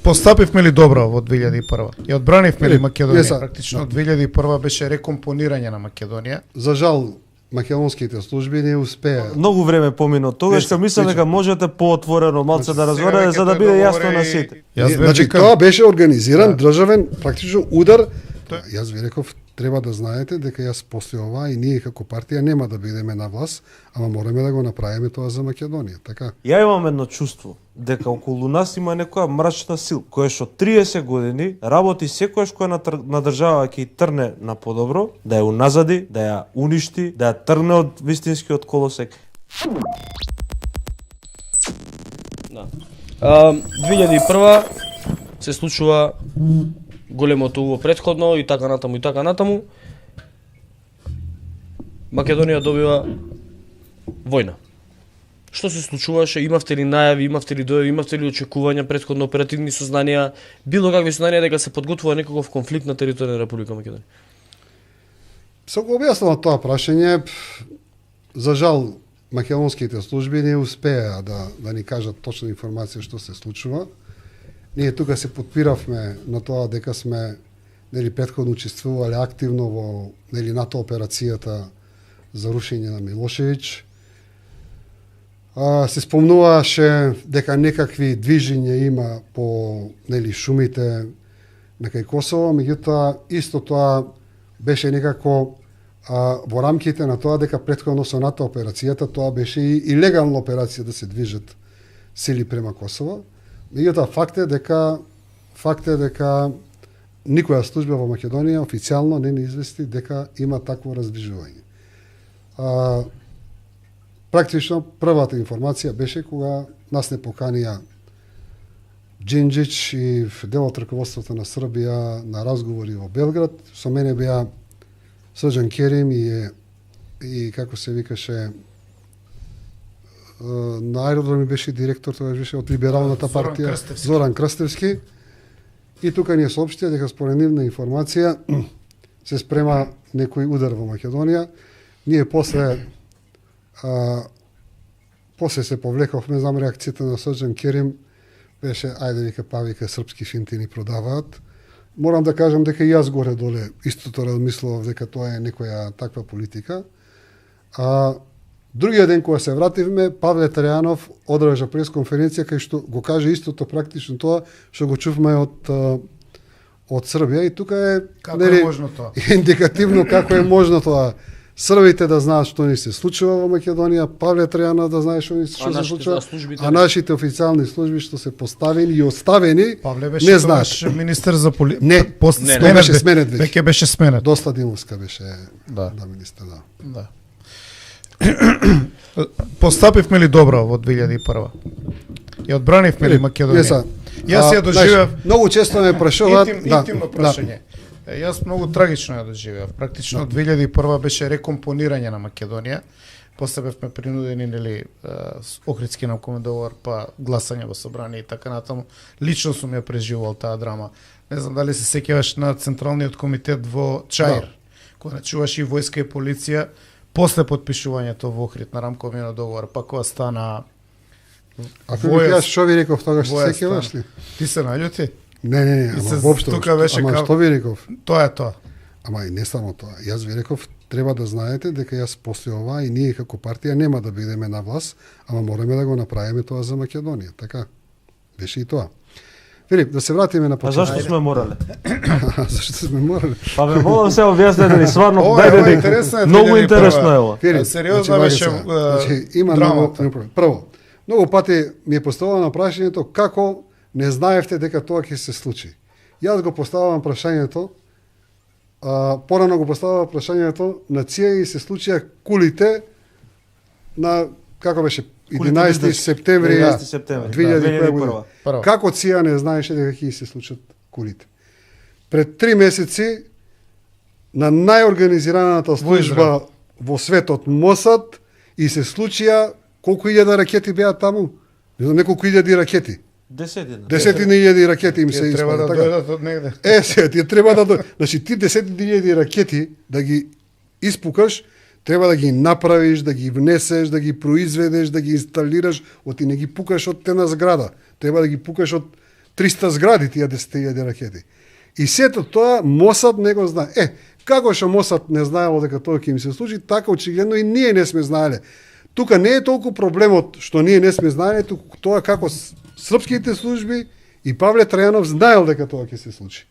Постапивме ли добро во 2001? И одбранивме ли Македонија? Јеса. Практично 2001 беше рекомпонирање на Македонија. За жал, македонските служби не успеа. Многу време помино тогаш, кога мислам дека можете поотворено малце да разговарате за да биде јасно на сите. Значи тоа беше организиран државен практично удар. Јас ви реков, треба да знаете дека јас после ова и ние како партија нема да бидеме на власт, ама мораме да го направиме тоа за Македонија, така? Ја имам едно чувство дека околу нас има некоја мрачна сила која што 30 години работи секојаш која на држава ќе трне на подобро, да ја уназади, да ја уништи, да ја трне од вистинскиот колосек. Да. 2001 се случува големото уво претходно и така натаму и така натаму. Македонија добива војна. Што се случуваше? Имавте ли најави, имавте ли дојави, имавте ли очекувања, претходно оперативни сознанија, било какви сознанија дека се подготвува некаков конфликт на територија на Република Македонија? Се го објаснувам тоа прашање. За жал, македонските служби не успеа да ни кажат точна информација што се случува. Ние тука се подпиравме на тоа дека сме претходно учествувале активно во НАТО операцијата за рушење на Милошевиќ. Се спомнуваше дека некакви движења има по шумите на кај Косово, меѓутоа исто тоа беше некако во рамките на тоа дека претходно со НАТО операцијата тоа беше и легална операција да се движат сили према Косово. Меѓутоа факт е дека никоја служба во Македонија официјално не ни извести дека има такво раздвижување. Практично првата информација беше кога нас не поканија Джинџич и дел од раководството на Србија на разговори во Белград. Со мене беа Срđan Керим и како се викаше на аеродроми беше директор, тоа беше од либералната партија Зоран Крстевски. И тука ни соопштија дека според нивна информација се спрема некој удар во Македонија. Ние после се повлековме, знам реакцијата на Срđan Керим беше ајде вика српски финти ни продаваат. Морам да кажам дека и јас горе-доле истото размислував дека тоа е некоја таква политика. Другиот ден кога се вративме, Павле Трајанов одржа пресконференција кај што го каже истото практично тоа што го чувме од Србија и тука е индикативно како е можно тоа. Србите да знаат што ни се случува во Македонија, Павле Трајанов да знае што се случува, а нашите официјални служби што се поставени и оставени не знаат. Министер за Не беше сменет веќе. Веќе беше сменет. Доста Димовска беше министер, да. Постапивме ли добро во 2001? И одбранивме ли Македонија? Јас ја доживеав. Многу често ме прашуваат, интимно прашање. Јас многу трагично ја доживеав. Практично 2001 беше рекомпонирање на Македонија. После бевме принудени Охридски нам командовар, па гласање во собрание и така натаму. Лично сум ја преживувал таа драма. Не знам дали се сеќаваш на Централниот комитет во Чаир, кога чуваш и војска и полиција после подпишувањето во Охрид на рамковиот договор, па кога стана Ако ми кажеш што ви реков тогаш, се сеќаваш ли? Ти се наљути? Не, ама воопшто. Ама што ви реков? Тоа е тоа. Ама и не само тоа. Јас ви реков, треба да знаете дека јас после ова и ние како партија нема да бидеме на власт, ама мораме да го направиме тоа за Македонија, така? Беше и тоа. Филип, да се вратиме на почеток. А зашто сме морале? Зашто сме морале? Па ме молам се објаснете ни сварно, дајде многу интересно е ова. Филип, сериозно беше има многу прво. Многу пати ми е поставено прашањето како не знаевте дека тоа ќе се случи. Јас го поставувам прашањето, порано го поставувам прашањето на ЦИА и се случија кулите на, како беше, 11 септември 2001 година. Како ЦИА не знаеше дека ќе се случат кулите? Пред 3 месеци на најорганизираната служба во светот МОСАД и се случија колку илјада ракети беа таму? Не знам, неколку илјади ракети. Десетини илјади ракети им се треба да дојдат од негде. Сега ти треба да дојдат. Значи ти десетини илјади ракети да ги испукаш, треба да ги направиш, да ги внесеш, да ги произведеш, да ги инсталираш, оти не ги пукаш од една зграда. Треба да ги пукаш од 300 згради тие 10.000 ракети. И сето тоа Мосад не го знае. Како што Мосад не знаело дека тоа ќе им се случи, така очигледно и ние не сме знаеле. Тука не е толку проблемот што ние не сме знаеле, туку тоа како српските служби и Павле Трајанов знаел дека тоа ќе се случи.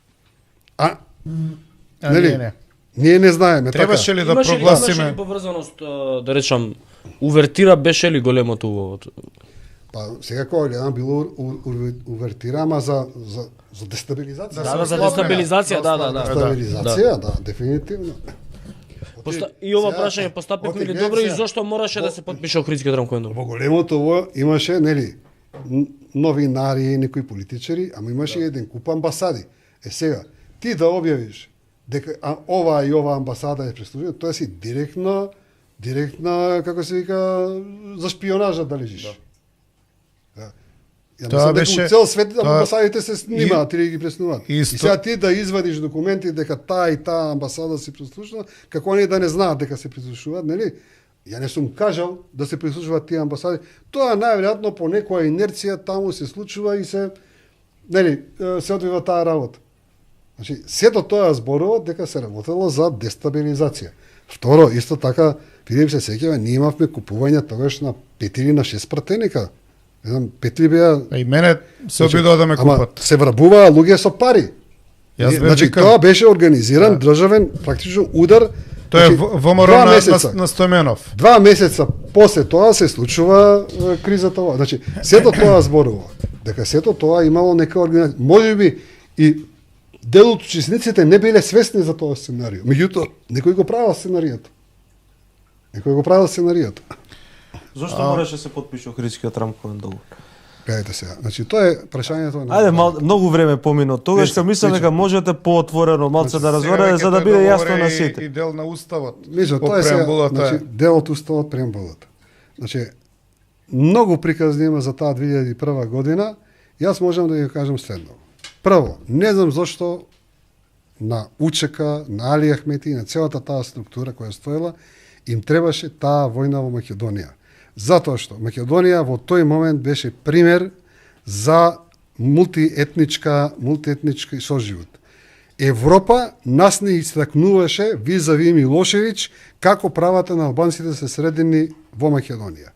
Нели? не. Ние не знаеме. Требаше ли да Имаше ли прогласиме? поврзаност, да речам, увертира беше ли големото убавото? Па сега кога гледам било увертира, ама за дестабилизација. Да, за дестабилизација, да. Стабилизација, да, дефинитивно. И ова прашање постапивме ли добро и зошто мораше да се потпише Охридскиот рамков договор? Во големото ово имаше, нели, новинари, некои политичари, ама имаше и еден куп амбасади. Сега, ти да објавиш дека ова и ова амбасада е преслужена, тоа си директна, како се вика, за шпионажа да лежиш. Да. Ја Тоа мислам дека беше- у цел свет тоа- амбасадите се снимаат или ги преснуваат. И Исто- сега ти да извадиш документи дека таа и таа амбасада се прислушува, како они да не знаат дека се прислушуваат, нели? Ја не сум кажал да се прислушуваат тие амбасади. Тоа најверојатно по некоја инерција таму се случува и се, нели, се одвива таа работа. Значи, сето тоа зборува дека се работело за дестабилизација. Второ, исто така, Филип се сеќава, ние имавме купување тогаш на 5 или на 6 пратеника. Не знам, 5 ли беа... И мене се обидува да ме Ама купат. се врабуваа луѓе со пари. Јас бев Значи, викан. тоа беше организиран државен практично удар. Тоа е Значи, ВМРО два на месеца. Стојменов. 2 месеца после тоа се случува кризата ова. Значи, сето тоа зборува. Дека сето тоа имало нека организација. Можеби и дел од учесниците не биле свесни за тоа сценарио. Меѓутоа, некој го правил сценариото. Зошто мораше се потпише Охридскиот рамков договор? Кајте сега. Значи, тоа е прашањето на... Ајде, многу време помино. Тогаш Вице, кога мислам вице. дека можете поотворено малце да разговарате за да биде јасно на сите. И дел на уставот. Мислам, По тоа е сега, преамбулата значи, е. дел од уставот преамбулата. Значи, многу приказни има за таа 2001 година. Јас можам да ја кажам следно. Прво, не знам зошто на УЧК, на Али Ахмети и на целата таа структура која стоела, им требаше таа војна во Македонија. Затоа што Македонија во тој момент беше пример за мултиетнички соживот. Европа нас не истакнуваше визави Милошевиќ како правата на албанците се средени во Македонија.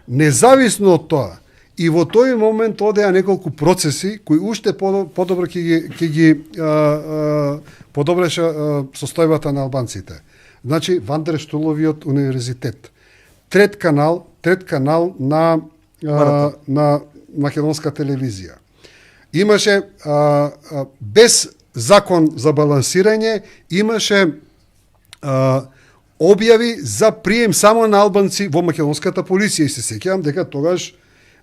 Независно од тоа, и во тој момент одеа неколку процеси кои уште подобро ќе ги подобреше состојбата на албанците. Значи, Вандерштуловиот универзитет, трет канал на македонска телевизија. Имаше без закон за балансирање, имаше објави за прием само на албанци во македонската полиција. И се сеќавам дека тогаш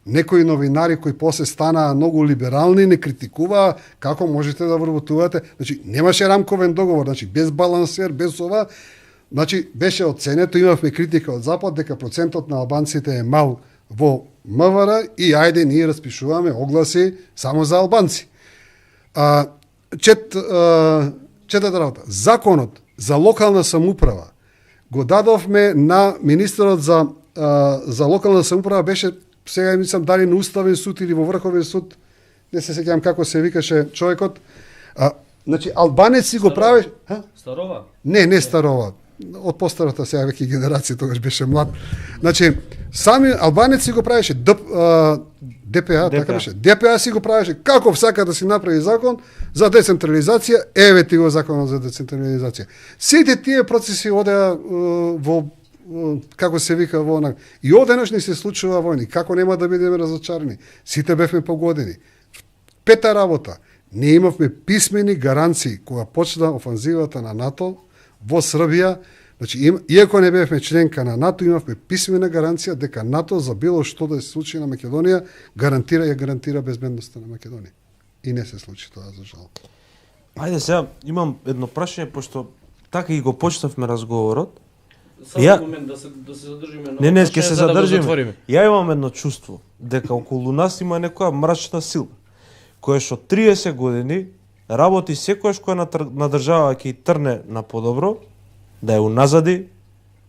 некои новинари кои после станаа многу либерални не критикуваа како можете да вработувате. Значи, немаше рамковен договор, значи без балансер, без ова. Значи, беше оценето, имавме критика од Запад дека процентот на албанците е мал во МВР и ајде ние распишуваме огласи само за албанци. Четата работа. Законот за локална самоуправа го дадовме на министерот за локална самоуправа, беше сега мислам дали на Уставен суд или во Врховен суд, не се сеќавам како се викаше човекот. Значи албанец си го правеше, Старова? Не Старова. Од постарата сега веќе генерација, тогаш беше млад. Значи, сами албанец си го правеше ДПА, така беше. ДПА си го правеше како сака да си направи закон за децентрализација, еве ти го законот за децентрализација. Сите тие процеси одеа во како се вика во онак. И одеднаш ни се случува војни. Како нема да бидеме разочарани? Сите бевме погодени. Пета работа. Ние имавме писмени гаранции кога почна офанзивата на НАТО во Србија. Значи, иако не бевме членка на НАТО, имавме писмена гаранција дека НАТО за било што да се случи на Македонија гарантира безбедноста на Македонија. И не се случи тоа, за жал. Ајде сега, имам едно прашање, пошто така и го почнавме разговорот. Само момент да се задржиме на Не, ќе се за да го задржиме. затвориме. Ја имам едно чувство дека околу нас има некоја мрачна сила која што 30 години работи секојаш која на држава ќе трне на подобро, да ја уназади,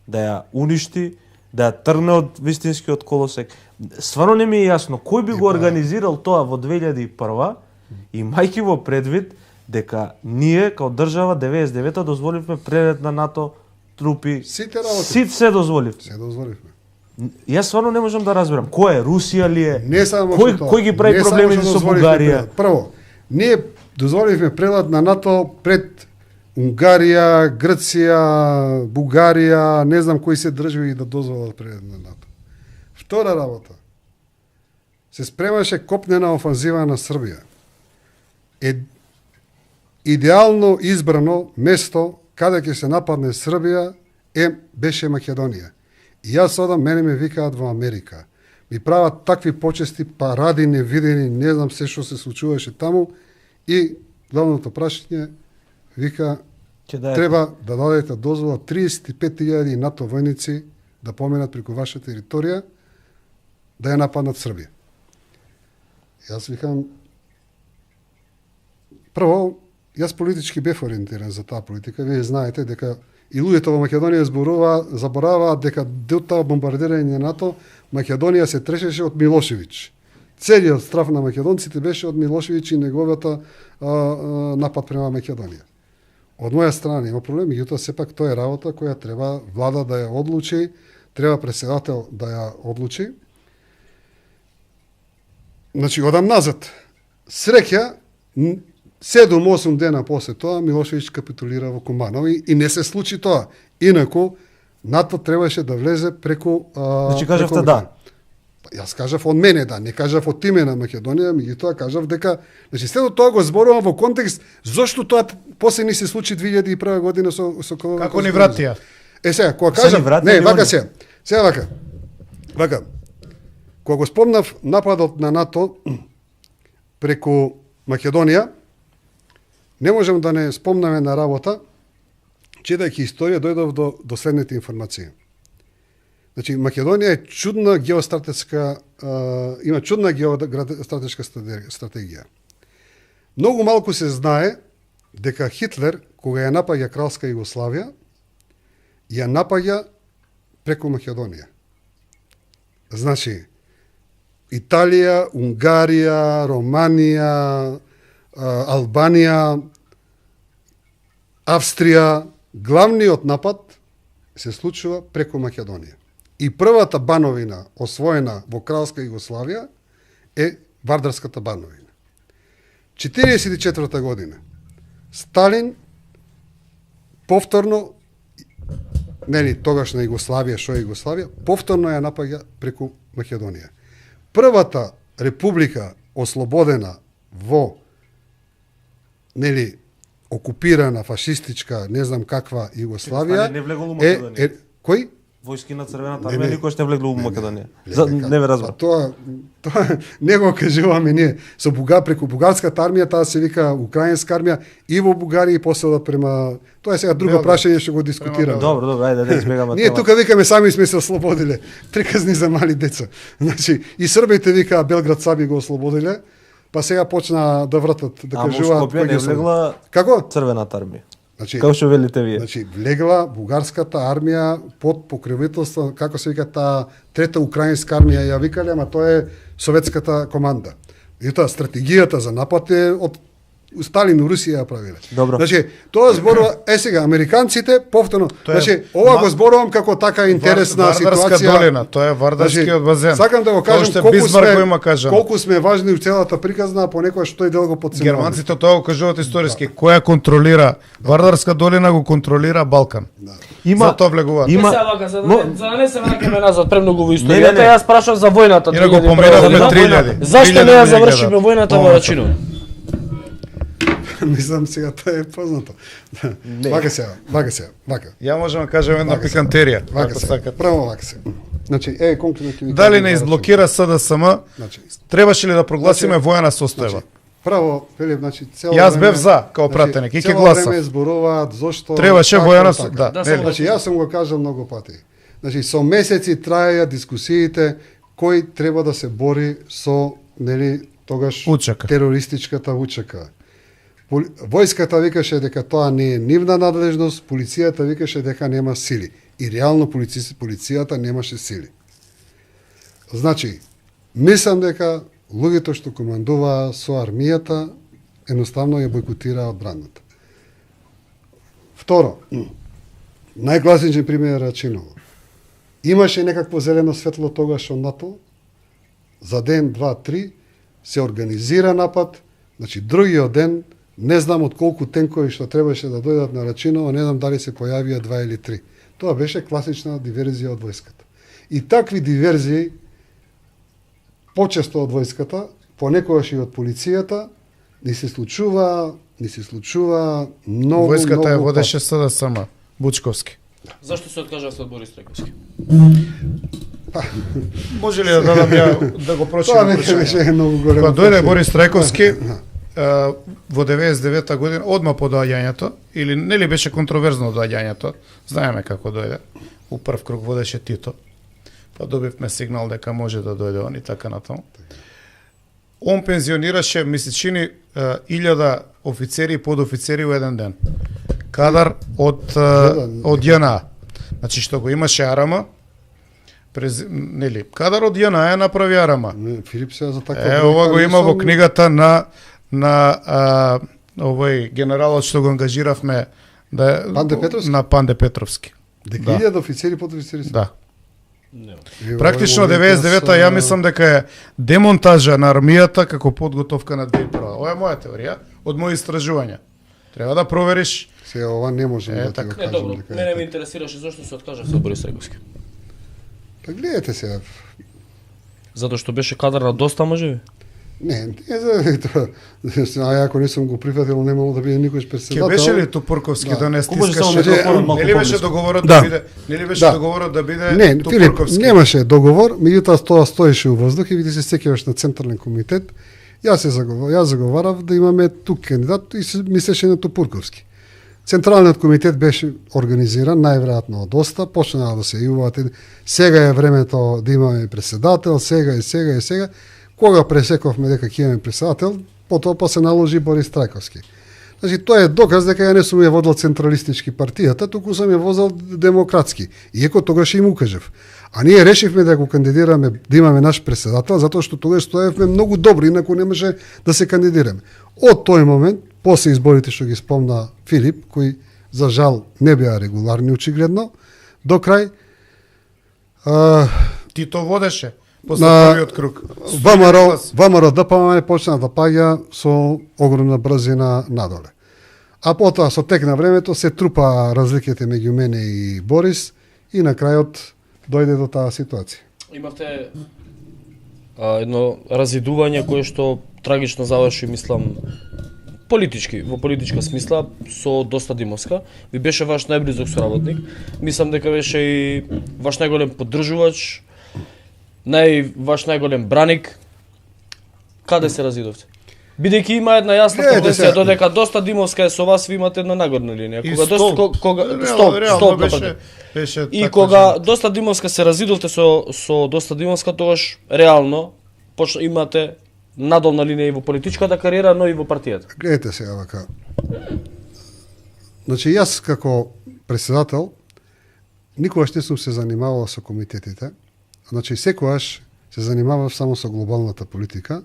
да ја уништи, да ја трне од вистинскиот колосек. Стварно не ми е јасно кој би го организирал тоа во 2001 Имајќи во предвид дека ние као држава 99-та дозволивме прелет на НАТО трупи. Сите работи. Сите се дозволивме. Се дозволивме. Јас стварно не можам да разберам кој е, Русија ли е? Не само кој што тоа. кој ги прави Не само проблемите што со дозволивме Бугарија? прелет. Прво, ние дозволивме прелет на НАТО пред Унгарија, Грција, Бугарија, не знам кои се држави да дозволат прелет на НАТО. Втора работа. Се спремаше копнена офанзива на Србија. Идеално избрано место каде ќе се нападне Србија беше Македонија. И јас одам, мене ме викаат во Америка. Ми прават такви почести, паради невидени, не знам се што се случуваше таму и главното прашање вика треба да дадете дозвола 35.000 НАТО војници да поменат преку ваша територија да ја нападнат Србија. Јас викам прво, јас политички бев ориентиран за таа политика. Вие знаете дека и луѓето во Македонија забораваат дека до тоа бомбардирање на НАТО Македонија се трешеше од Милошевиќ. Целиот страф на македонците беше од Милошевиќ и неговата напад према Македонија. Од моја страна има проблем, меѓутоа сепак тоа е работа која треба влада да ја одлучи, треба претседател да ја одлучи. Значи, одам назад. Среќа, 7-8 дена после тоа Милошевиќ капитулира во Куманово и не се случи тоа. Инаку НАТО требаше да влезе преку Значи кажавте да. Јас кажав од мене да, не кажав од име на Македонија, меѓутоа кажав дека значи следно тоа го зборувам во контекст зошто тоа после ни се случи 2001 година со Како ни вратија? Сега, кога кажав, не, вака сега. Сега вака. Вака. Кога го спомнав нападот на НАТО преку Македонија, не можам да не спомнаме на работа, читајќи историја, дојдов до следните информации. Значи, Македонија е чудна геостратешка, има чудна геостратешка стратегија. Многу малку се знае дека Хитлер, кога ја напаѓа Кралска Југославија, ја напаѓа преку Македонија. Значи, Италија, Унгарија, Романија, Албанија, Австрија, главниот напад се случува преку Македонија. И првата бановина освоена во Кралска Југославија е Вардарската бановина. 1944 година Сталин повторно, нели тогаш на Југославија, што е Југославија, повторно ја напаѓа преку Македонија. Првата република ослободена во нели окупирана фашистичка, не знам каква Југославија е кој? Војски на Црвената армија никош не влегло во Македонија. Не ме разбрав. Тоа не го кажуваме ние. Со преку бугарската армија, таа се вика украинска армија и во Бугарија и после према. Тоа е сега друго прашање, што го дискутираме. Добро, ајде да избегаме. Ние тука викаме сами сме се ослободиле. Приказни за мали деца. Значи и србите викаа Белград сами го ослободиле, па сега почна да вратат, да кажуваат кој не влегла. Како? Црвената армија. Значи, како што велите вие? Значи, влегла бугарската армија под покривителство, како се вика таа трета украинска армија, ја викале, ама тоа е советската команда. И тоа стратегијата за напад е од Сталин у Русија ја правиле. Добро. Значи, тоа зборува сега американците повторно. Значи, ова го зборувам како така интересна Вардарска ситуација. долина, тоа е Вардарскиот базен. Сакам да го кажам колку сме важни у целата приказна, а понекогаш тој дел го подценуваме. Германците тоа го кажуваат историски. Која контролира Вардарска долина го контролира Балкан. Да. Има за тоа влегуваат. Има за да не се враќаме назад премногу во историјата, јас прашав за војната. И го поминавме 3000. Зашто не ја завршиме војната во Рачино? Мислам сега тоа е познато. Вака сега. Ја можам да кажам една пикантерија. Вака сега. Прво вака сега. Значи, конкретно ќе ви дали не изблокира СДСМ? Значи, требаше ли да прогласиме војна состојба? Прво, Филип, значи цело јас бев за као пратеник и ќе гласам. Цело време зборуваат зошто требаше војна состојба. Значи, јас сум го кажал многу пати. Значи, со месеци траеја дискусиите кој треба да се бори со нели тогаш терористичката учека. Војската викаше дека тоа не е нивна надлежност, полицијата викаше дека нема сили. И реално полицијата немаше сили. Значи, мислам дека луѓето што командуваа со армијата едноставно ја бойкотираа одбраната. Второ, најкласичен пример е Рачиново. Имаше некакво зелено светло тогаш од НАТО, за ден, два, три, се организира напад, значи другиот ден, не знам од колку тенкови што требаше да дојдат на Рачиново, не знам дали се појавија 2 или 3. Тоа беше класична диверзија од војската. И такви диверзии, почесто од војската, понекогаш и од полицијата, ни се случува многу, Војската ја многу водеше СДСМ, Бучковски. Зашто се откажавте од Борис Трајковски? Може ли да дадам ја да го Тоа прочитам веќе прашање? беше многу големо. Кога дојде Борис Трајковски во 99-та година, одма по доаѓањето, или нели беше контроверзно доаѓањето, знаеме како дојде, у прв круг водеше Тито, па добивме сигнал дека може да дојде он и така натаму. Он пензионираше, ми се чини, 1000 офицери и подофицери во еден ден. Кадар од JNA. Значи што го имаше Арама, нели, кадар од JNA ја направи Арама. Филип се за така. Ова го има во книгата на овој генералот што го ангажиравме Панде Петровски? На Панде Петровски. Дека 1000 офицери подофицери се. Да. Практично 99-та ја мислам дека е демонтажа на армијата како подготовка на 2001. Ова е моја теорија од мои истражувања. Треба да провериш. Се ова не можам да ти така. го Не, кажам добро, дека. мене ме интересираше зашто се откажавте од Борис Трајковски. Па гледате се. Затоа што беше кадар на доста можеби? Не за тоа. А ако не сум го прифатил, немало да биде никош председател. Ке беше ли Тупурковски да не Може само стискаше? микрофонот малку Нели беше поблиску? договорот Да. да биде? Нели беше Да. договорот да биде Не, Филип, Тупурковски? немаше договор, меѓутоа тоа стоеше у воздух и ви се сеќаваш на Централен комитет. Јас заговарав да имаме тук кандидат и се мислеше на Тупурковски. Централниот комитет беше организиран најверојатно од доста, почнаа да се јавуваат. Сега е времето да имаме председател, сега. Кога пресековме дека ќе имаме председател, потоа па се наложи Борис Трајковски. Значи тоа е доказ дека ја не сум ја водел централистички партијата, туку сум ја возел демократски. Иако тогаш им укажев. А ние решивме да го кандидираме, да имаме наш председател, затоа што тогаш стоевме многу добри, инаку не може да се кандидираме. Од тој момент, после изборите што ги спомна Филип, кои за жал не беа регуларни очигледно, до крај Тито водеше после на првиот круг. ВМРО ДПМН почна да паѓа со огромна брзина надоле. А потоа со тек на времето се трупа разликите меѓу мене и Борис и на крајот дојде до таа ситуација. Имавте едно разидување кое што трагично заврши, мислам, политички, во политичка смисла, со Доста Димовска. Ви беше ваш најблизок соработник. Мислам дека беше и ваш најголем поддржувач, ваш најголем браник. Каде се разидовте? Бидејќи има една јасна тенденција додека Доста Димовска е со вас, ви имате една нагорна линија. И Кога стол. стол беше и така кога жена. Доста Димовска се разидовте со Доста Димовска, тогаш реално имате надолна линија и во политичката кариера, но и во партијата. Гледайте сега вака. Значи јас како председател никогаш не сум се занимавал со комитетите. Значи секогаш се занимавав само со глобалната политика,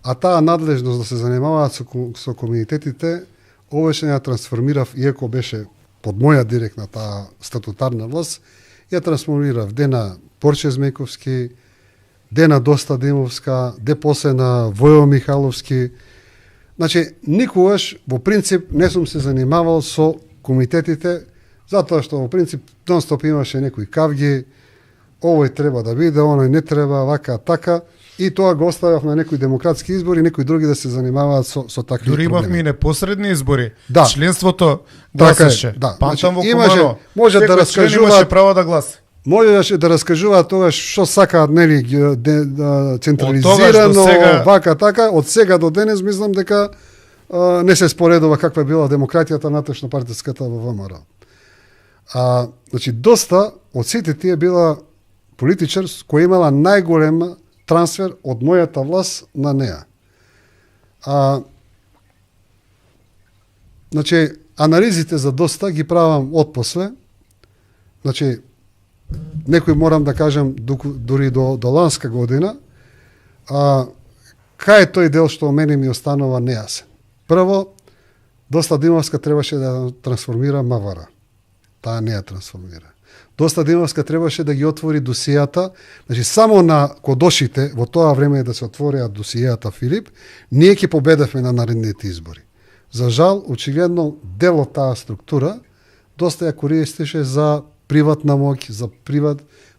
а таа надлежност да се занимаваат со комитетите, овоше ја трансформирав, иако беше под моја директна таа статутарна власт, ја трансформирав де на Порче Змејковски, де на Доста Димовска, де после на Војо Михаловски. Значи, никогаш во принцип не сум се занимавал со комитетите, затоа што во принцип нон-стоп имаше некои кавги, овој треба да биде, оној не треба, вака, така, и тоа го оставав на некои демократски избори, некои други да се занимаваат со такви Дури проблеми. имавме и непосредни избори. Да. Членството Така е, гласаше. да. Памтам во Значи, имаше- Кумано. може да Секој член раскажуваат- имаше право да гласа. Можеше да раскажуваат тогаш што сакаат, нели, централизирано, Од тогаш до сега- вака, така, од сега до денес мислам дека не се споредува каква била демократијата натешно партиската во ВМРО. Значи, доста од сите тие била политичар која имала најголема трансфер од мојата власт на неа. Значи, анализите за Доста ги правам отпосле. Значи, некој морам да кажам дури до ланска година, кај е тој дел што мене ми останува нејасен. Прво, Доста Димовска требаше да трансформира Мавара. Таа не ја трансформира. Доста Димовска требаше да ги отвори досијата. Значи, само на кодошите, во тоа време да се отворија досијата Филип, ние ќе победевме на наредните избори. За жал, очигледно, дел од таа структура доста ја користеше за приватна моќ, за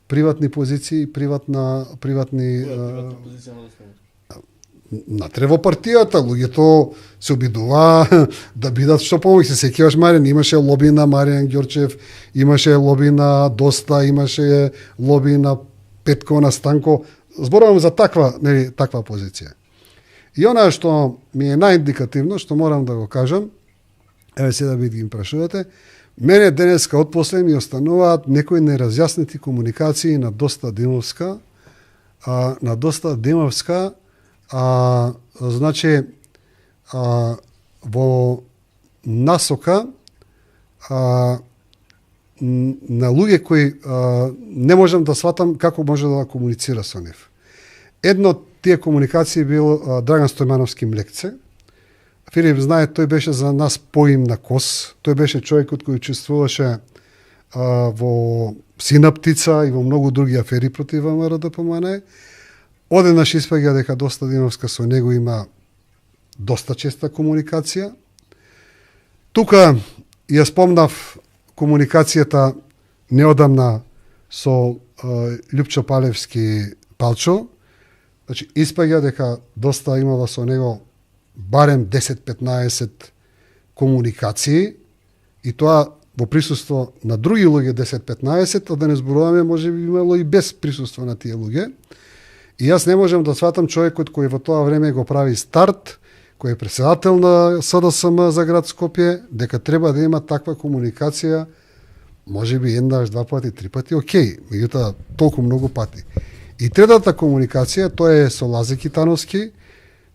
приватни позиции, приватни натре во партијата, луѓето се обидува да бидат што повеќе. Се сеќаваш, Маријан, имаше лоби на Маријан Ѓорчев, имаше лоби на Доста, имаше лоби на Петко, на Станко. Зборувам за таква позиција. И она што ми е најиндикативно, што морам да го кажам, еве сега да ги прашувате, мене денеска отпосле ми остануваат некои неразјаснети комуникации на Доста Димовска, значи, во насока на луѓе кои не можам да сватам како може да комуницира со нив. Едно од тие комуникации бил Драган Стојмановски Млекце. Филип знае, тој беше за нас поим на кос. Тој беше човекот кој учествуваше во Синаптица и во многу други афери против ВМРО-ДПМНЕ. Одеднаш испаѓа дека Доста Димовска со него има доста честа комуникација. Тука ја спомнав комуникацијата неодамна со Љупчо Палевски Палчо. Значи, испаѓа дека Доста имала со него барем 10-15 комуникации и тоа во присуство на други луѓе 10-15, а да не зборуваме, може би имало и без присуство на тие луѓе. И јас не можам да сватам човекот кој во тоа време го прави старт, кој е председател на СДСМ за град Скопје, дека треба да има таква комуникација, може би еднаш, два пати, три пати, окей, меѓутоа толку многу пати. И третата комуникација, тоа е со Лазе Китановски,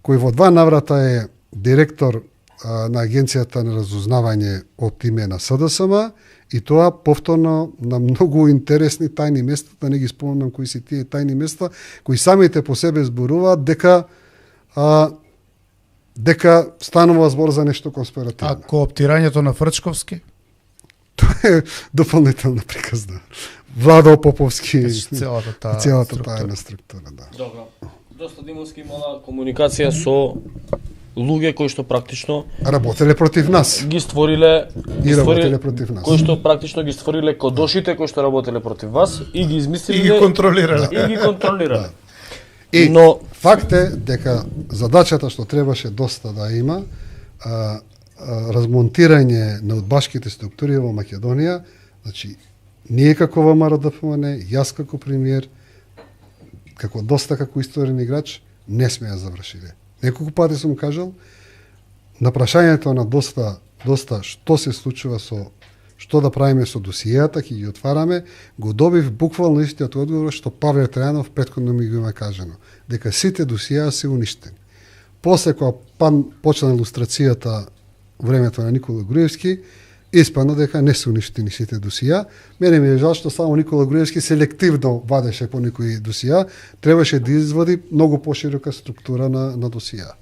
кој во два наврата е директор на Агенцијата на разузнавање од име на СДСМ, и тоа повторно на многу интересни тајни места, да не ги спомнам кои се тие тајни места, кои самите по себе зборуваат дека станува збор за нешто конспиративно. А кооптирањето на Фрчковски? Тоа е дополнителна приказна. Владо Поповски, Целата таа тајна структура, да. Добро. Доста Димовски имала комуникација со луѓе кои што практично работеле против нас. Ги створиле против нас. Кои што практично ги створиле кодошите кои што работеле против вас и ги измислиле и ги контролирале. Но факт е дека задачата што требаше Доста да има размонтирање на удбашките структури во Македонија, значи ние како ВМРО-ДПМНЕ, јас како премиер, како Доста како исторен играч, не сме ја завршиле. Неколку пати сум кажал, на прашањето на Доста што се случува што да правиме со досијата, ќе ги отвараме, го добив буквално истиот одговор што Павле Трајанов претходно ми го има кажано, дека сите досија се уништени. После кога почна илустрацијата времето на Никола Груевски, испадна дека не се уништени сите досија. Мене ми е жал што само Никола Груевски селективно вадеше по некои досија, требаше да извади многу поширока структура на досија.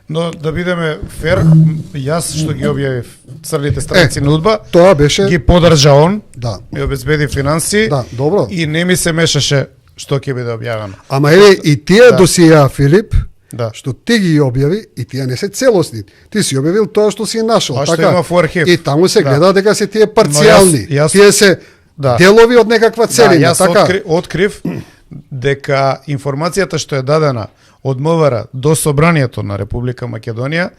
Но да бидеме фер, јас што ги објавив црните страници на УДБА, тоа беше ги подржа он, да, ми обезбеди финансии, да, добро. И не ми се мешаше што ќе биде објавено. Ама еве и тие досија, Филип, да, што ти ги објави, и тие не се целосни. Ти си објавил тоа што си нашол, така. Што има во архив. И таму се гледа дека се тие парцијални. Тие се делови од некаква целина, така. Јас открив дека информацијата што е дадена од МВР до Собранието на Република Македонија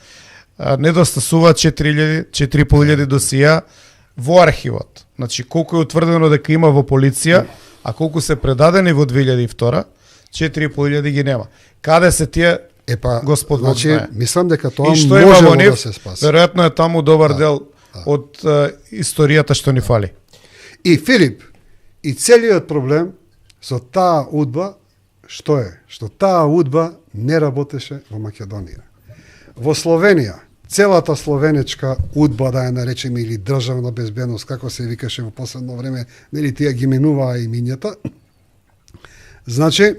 недостасува 4.500 досија во архивот. Значи, колку е утврдено дека има во полиција, а колку се предадени во 2002, 4.500 ги нема. Каде се тие, Господ го знае. Мислам дека тоа може да се спаси. Веројатно е таму добар дел од историјата што ни фали. И Филип, и целиот проблем со таа УДБА, што е? Што таа УДБА не работеше во Македонија. Во Словенија, целата словенечка УДБА, да ја наречеме, или државна безбедност, како се викаше во последно време, нели тие ги менуваа имињата, значи,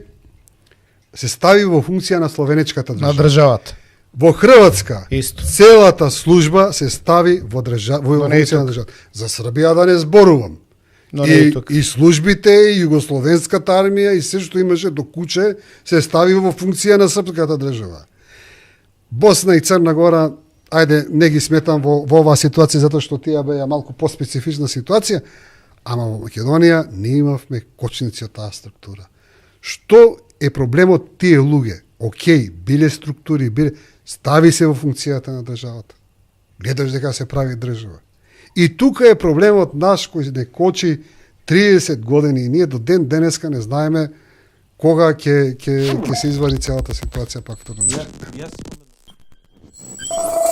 се стави во функција на словенечката држава. На државата. Во Хрватска Исто. целата служба се стави во Но не и функција на тука. државата. За Србија да не зборувам. Но не и тука. И службите, и југословенската армија, и се што имаше до куче, се стави во функција на српската држава. Босна и Црна Гора, ајде, не ги сметам во оваа ситуација, затоа што тие беа малку поспецифична ситуација, ама во Македонија не имавме кочници од таа структура. Што е проблемот тие луѓе? Океј, биле структури, стави се во функцијата на државата. Гледаш дека се прави држава. И тука е проблемот наш кој не кочи 30 години и ние до ден денеска не знаеме кога ќе се извади целата ситуација пак тоа. Јас имам